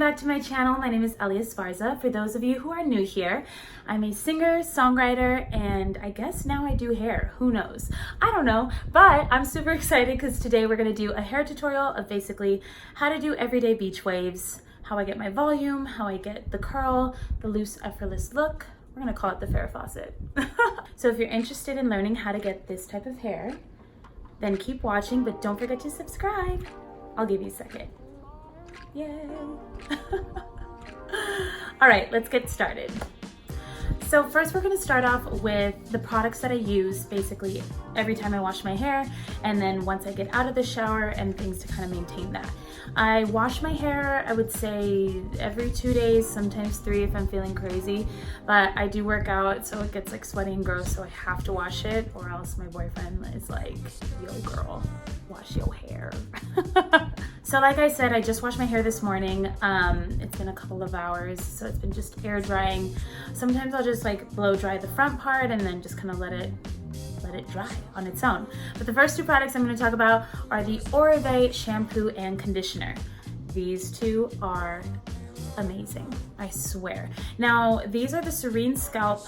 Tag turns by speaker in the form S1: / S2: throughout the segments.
S1: back to my channel. My name is Elia Esparza. For those of you who are new here, I'm a singer, songwriter, and I guess now I do hair. Who knows? I don't know, but I'm super excited because today we're gonna do a hair tutorial of basically how to do everyday beach waves, how I get my volume, how I get the curl, the loose, effortless look. We're gonna call it the Farrah Fawcett. So if you're interested in learning how to get this type of hair, then keep watching, but don't forget to subscribe. I'll give you a second. Yay. All right, let's get started. So first we're gonna start off with the products that I use basically every time I wash my hair, and then once I get out of the shower and things to kind of maintain that. I wash my hair, I would say every 2 days, sometimes 3 if I'm feeling crazy, but I do work out so it gets like sweaty and gross, so I have to wash it or else my boyfriend is like, yo girl, wash your hair. So like I said, I just washed my hair this morning. It's been a couple of hours, so it's been just air drying. Sometimes I'll just like blow dry the front part and then just kind of let it dry on its own. But the first 2 products I'm going to talk about are the Oribe shampoo and conditioner. These 2 are amazing, I swear. Now, these are the Serene Scalp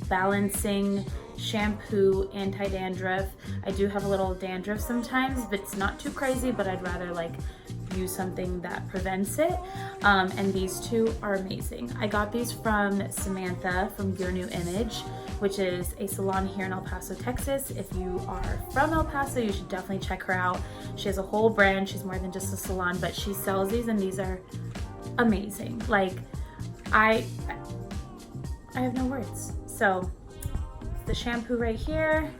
S1: Balancing Shampoo Anti-Dandruff. I do have a little dandruff sometimes, but it's not too crazy, but I'd rather like use something that prevents it. And these 2 are amazing. I got these from Samantha from Your New Image, which is a salon here in El Paso, Texas. If you are from El Paso, you should definitely check her out. She has a whole brand. She's more than just a salon, but she sells these and these are amazing. Like, I have no words. So the shampoo right here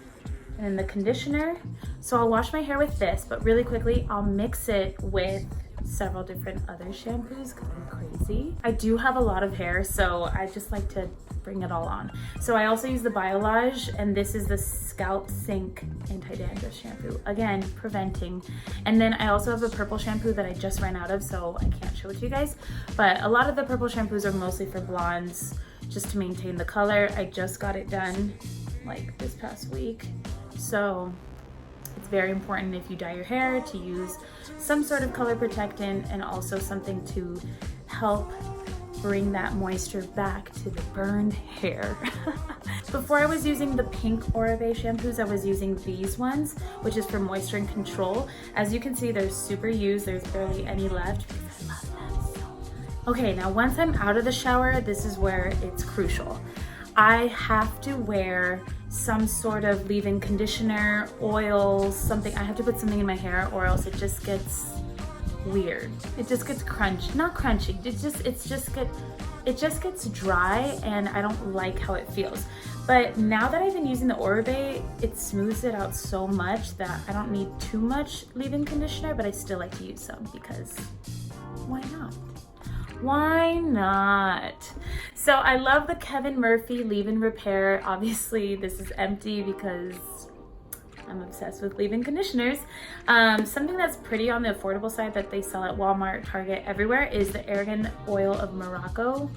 S1: and then the conditioner. So I'll wash my hair with this, but really quickly I'll mix it with several different other shampoos because I'm crazy. I do have a lot of hair, so I just like to bring it all on. So I also use the Biolage, and this is the Scalp Sync Anti-Dandruff Shampoo. Again, preventing. And then I also have a purple shampoo that I just ran out of, so I can't show it to you guys. But a lot of the purple shampoos are mostly for blondes, just to maintain the color. I just got it done like this past week. So it's very important if you dye your hair to use some sort of color protectant and also something to help bring that moisture back to the burned hair. Before I was using the pink Oribe shampoos, I was using these ones, which is for moisture and control. As you can see, they're super used. There's barely any left because I love them so. Okay, now once I'm out of the shower, this is where it's crucial. I have to wear some sort of leave-in conditioner, oil, something. I have to put something in my hair or else it just gets weird. It just gets not crunchy. It just gets dry and I don't like how it feels. But now that I've been using the Oribe, it smooths it out so much that I don't need too much leave-in conditioner, but I still like to use some because why not? Why not? So I love the Kevin Murphy Leave-In Repair. Obviously this is empty because I'm obsessed with leave-in conditioners. Something that's pretty on the affordable side that they sell at Walmart, Target, everywhere is the Argan Oil of Morocco.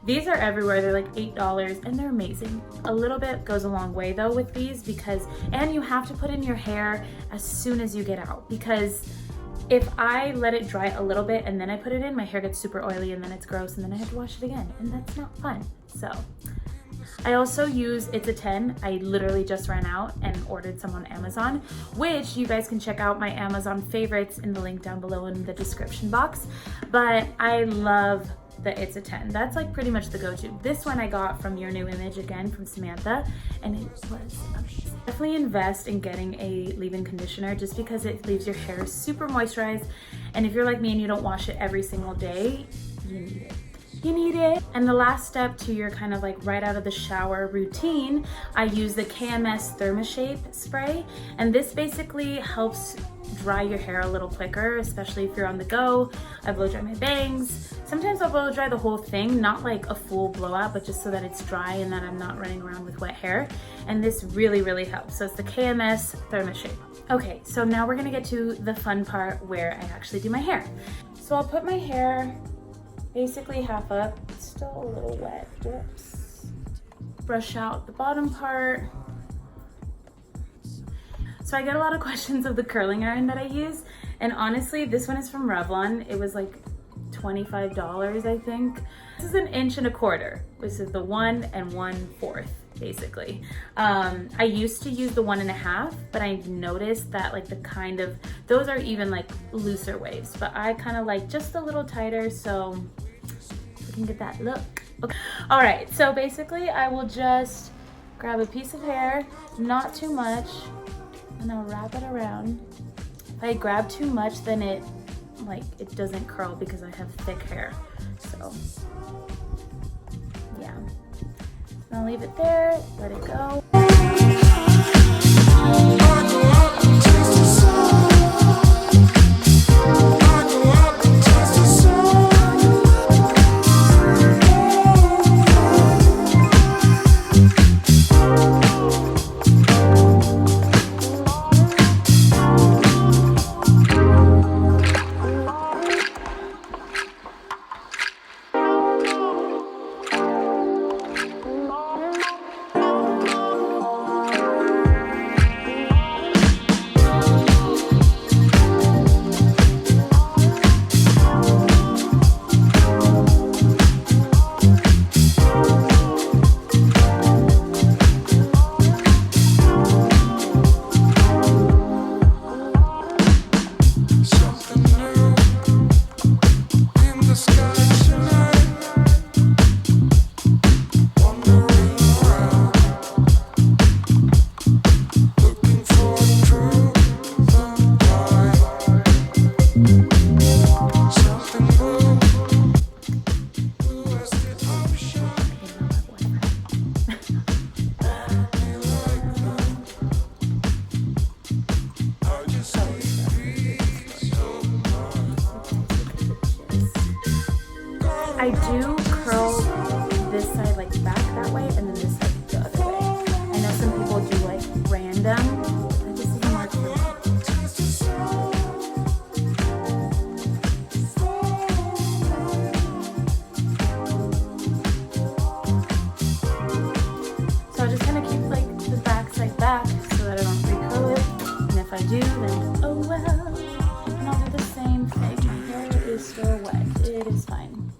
S1: These are everywhere. They're like $8 and they're amazing. A little bit goes a long way though with these and you have to put in your hair as soon as you get out, because if I let it dry a little bit and then I put it in, my hair gets super oily and then it's gross and then I have to wash it again and that's not fun. So I also use It's a 10. I literally just ran out and ordered some on Amazon, which you guys can check out my Amazon favorites in the link down below in the description box. But I love the It's a 10. That's like pretty much the go-to. This one I got from Your New Image, again from Samantha, and it was amazing. Definitely invest in getting a leave-in conditioner just because it leaves your hair super moisturized, and if you're like me and you don't wash it every single day, you need it. You need it. And the last step to your kind of like right out of the shower routine, I use the KMS ThermaShape spray, and this basically helps dry your hair a little quicker, especially if you're on the go. I blow dry my bangs. Sometimes I'll blow dry the whole thing, not like a full blowout, but just so that it's dry and that I'm not running around with wet hair. And this really, really helps. So it's the KMS ThermaShape. Okay, so now we're gonna get to the fun part where I actually do my hair. So I'll put my hair basically half up. It's still a little wet, whoops. Brush out the bottom part. So I get a lot of questions of the curling iron that I use. And honestly, this one is from Revlon. It was like $25, I think. This is 1.25 inches, which is the 1 1/4, basically. I used to use the 1.5, but I noticed that like those are even like looser waves, but I kind of like just a little tighter, so we can get that look. Okay. All right, so basically I will just grab a piece of hair, not too much, and I'll wrap it around. If I grab too much, then it doesn't curl because I have thick hair. So yeah, I'll leave it there, let it go. I do curl this side like back that way and then this side the other way. I know some people do like random, but this doesn't work for me. So I just kind of keep like the back side back so that I don't recurl it. And if I do, then oh well. And I'll do the same thing. My hair is still wet. It is fine.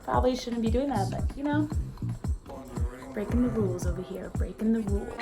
S1: Probably shouldn't be doing that, but you know, breaking the rules over here, breaking the rules.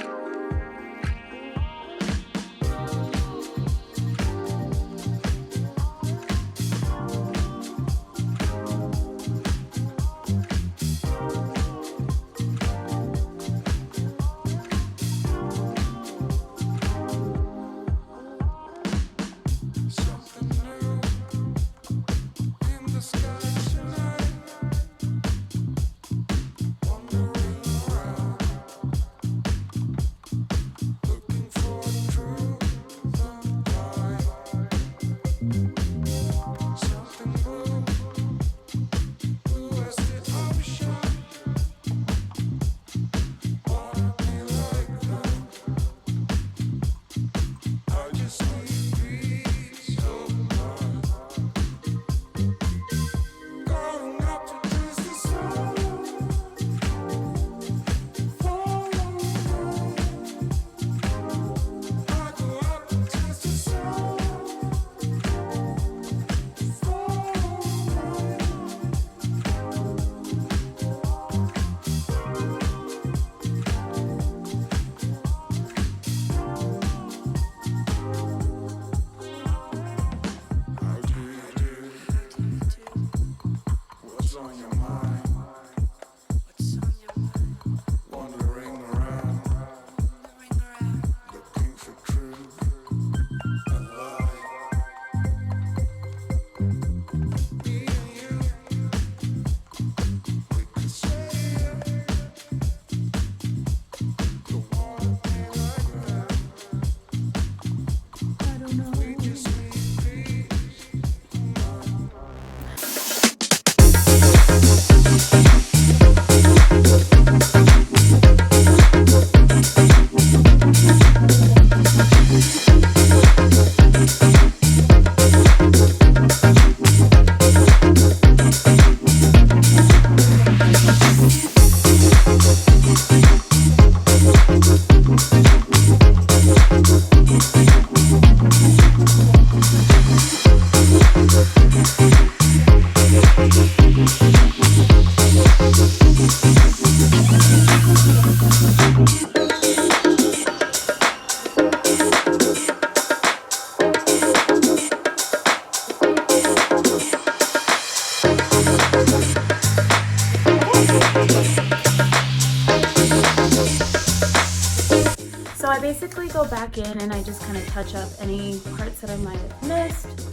S1: basically go back in and I just kind of touch up any parts that I might have missed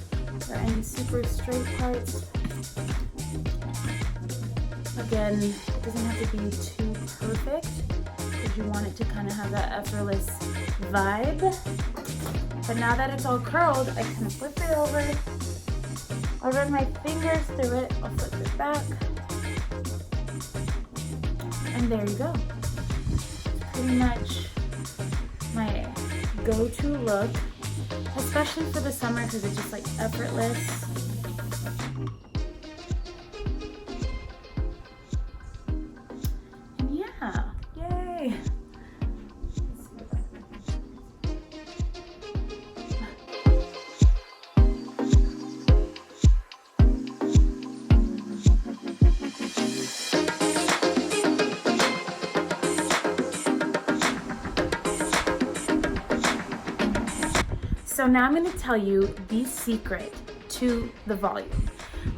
S1: or any super straight parts. Again, it doesn't have to be too perfect because you want it to kind of have that effortless vibe. But now that it's all curled, I can flip it over. I'll run my fingers through it. I'll flip it back. And there you go. Pretty much my go-to look, especially for the summer because it's just like effortless. And yeah, yay. So now I'm going to tell you the secret to the volume.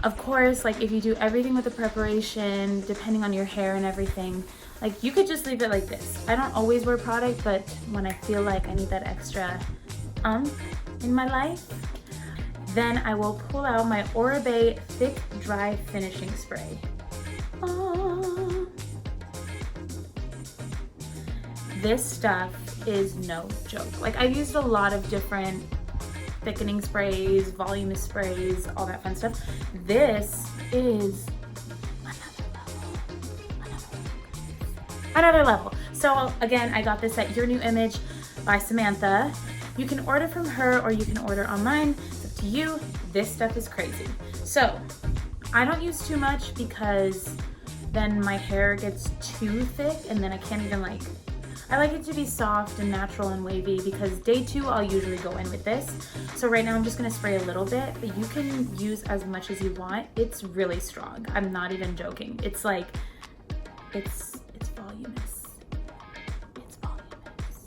S1: Of course, like if you do everything with the preparation, depending on your hair and everything, like you could just leave it like this. I don't always wear product, but when I feel like I need that extra in my life, then I will pull out my Oribe Thick Dry Finishing Spray. This stuff is no joke. Like I've used a lot of different thickening sprays, voluminous sprays, all that fun stuff. This is another level. So again, I got this at Your New Image by Samantha. You can order from her or you can order online. It's up to you. This stuff is crazy. So I don't use too much because then my hair gets too thick and then I can't even like, I like it to be soft and natural and wavy because day 2 I'll usually go in with this. So right now I'm just gonna spray a little bit, but you can use as much as you want. It's really strong. I'm not even joking. It's like, it's voluminous. It's voluminous.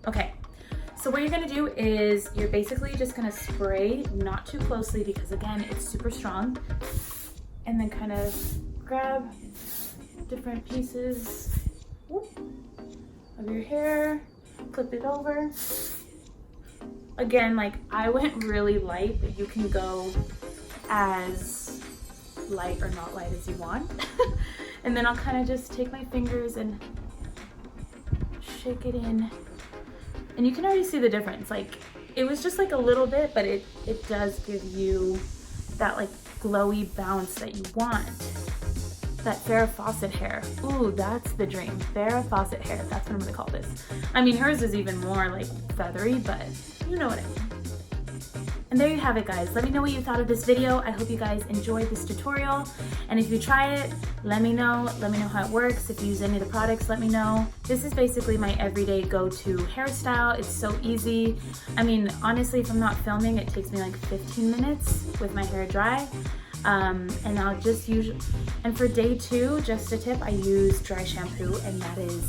S1: Okay, so what you're gonna do is you're basically just gonna spray not too closely because again, it's super strong. And then kind of grab different pieces of your hair, flip it over. Again, like I went really light, but you can go as light or not light as you want. And then I'll kind of just take my fingers and shake it in. And you can already see the difference. Like it was just like a little bit, but it does give you that like glowy bounce that you want. That Farrah Fawcett hair. Ooh, that's the dream. Farrah Fawcett hair. That's what I'm gonna call this. I mean, hers is even more like feathery, but you know what I mean. And there you have it, guys. Let me know what you thought of this video. I hope you guys enjoyed this tutorial. And if you try it, let me know. Let me know how it works. If you use any of the products, let me know. This is basically my everyday go-to hairstyle. It's so easy. I mean, honestly, if I'm not filming, it takes me like 15 minutes with my hair dry. And I'll just use, and for day 2, just a tip, I use dry shampoo and that is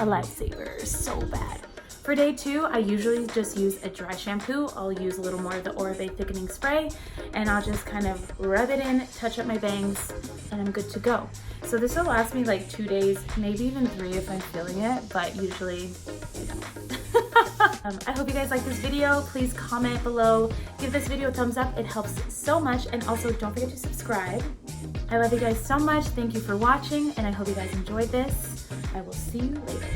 S1: a lifesaver, so bad. For day 2, I usually just use a dry shampoo. I'll use a little more of the Oribe thickening spray and I'll just kind of rub it in, touch up my bangs, and I'm good to go. So this will last me like 2 days, maybe even 3 if I'm feeling it, but usually I don't. I hope you guys like this video. Please comment below. Give this video a thumbs up. It helps so much. And also don't forget to subscribe. I love you guys so much. Thank you for watching and I hope you guys enjoyed this. I will see you later.